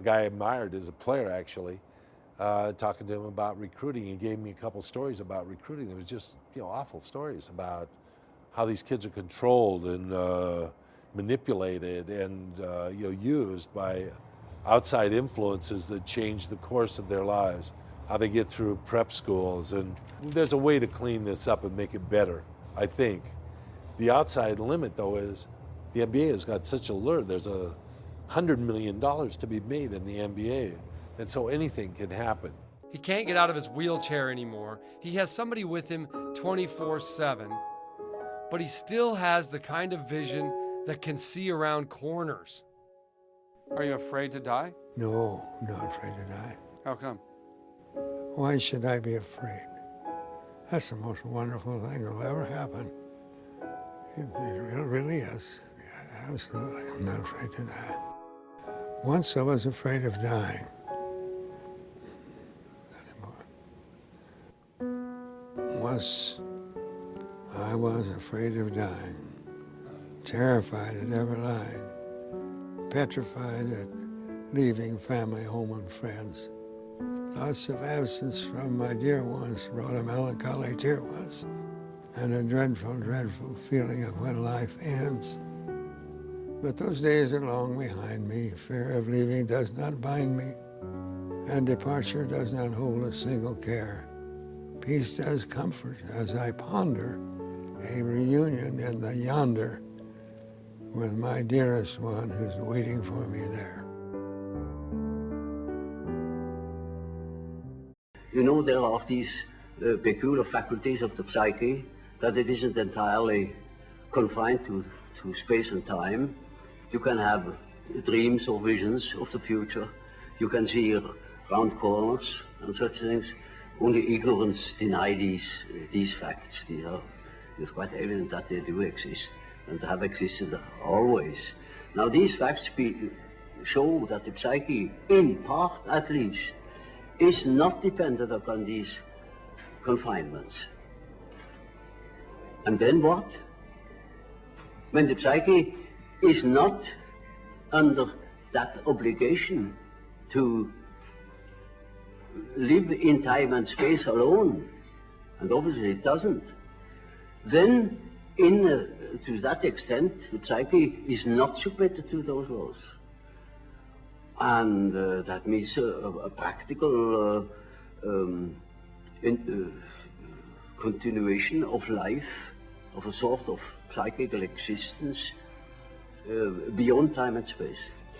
a guy I admired as a player, actually, talking to him about recruiting. He gave me a couple stories about recruiting. There was just, awful stories about how these kids are controlled and manipulated and used by outside influences that change the course of their lives, how they get through prep schools. And there's a way to clean this up and make it better, I think. The outside limit, though, is the NBA has got such a lure. There's $100 million to be made in the NBA, and so anything can happen. He can't get out of his wheelchair anymore. He has somebody with him 24/7, but he still has the kind of vision that can see around corners. Are you afraid to die? No, I'm not afraid to die. How come? Why should I be afraid? That's the most wonderful thing that'll ever happen. It really is. Yeah, absolutely, I'm not afraid to die. Once I was afraid of dying. Not anymore. Once I was afraid of dying, terrified at ever lying, petrified at leaving family, home, and friends. Thoughts of absence from my dear ones brought a melancholy tear once, and a dreadful, dreadful feeling of when life ends. But those days are long behind me. Fear of leaving does not bind me, and departure does not hold a single care. Peace does comfort as I ponder a reunion in the yonder with my dearest one who's waiting for me there. You know, there are these peculiar faculties of the psyche, that it isn't entirely confined to space and time. You can have dreams or visions of the future. You can see round corners and such things. Only ignorance deny these facts. It's quite evident that they do exist and have existed always. Now these facts show that the psyche, in part at least, is not dependent upon these confinements. And then what? When the psyche is not under that obligation to live in time and space alone, and obviously it doesn't, then to that extent the psyche is not submitted to those laws. And that means a practical continuation of life, of a sort of psychical existence beyond time and space.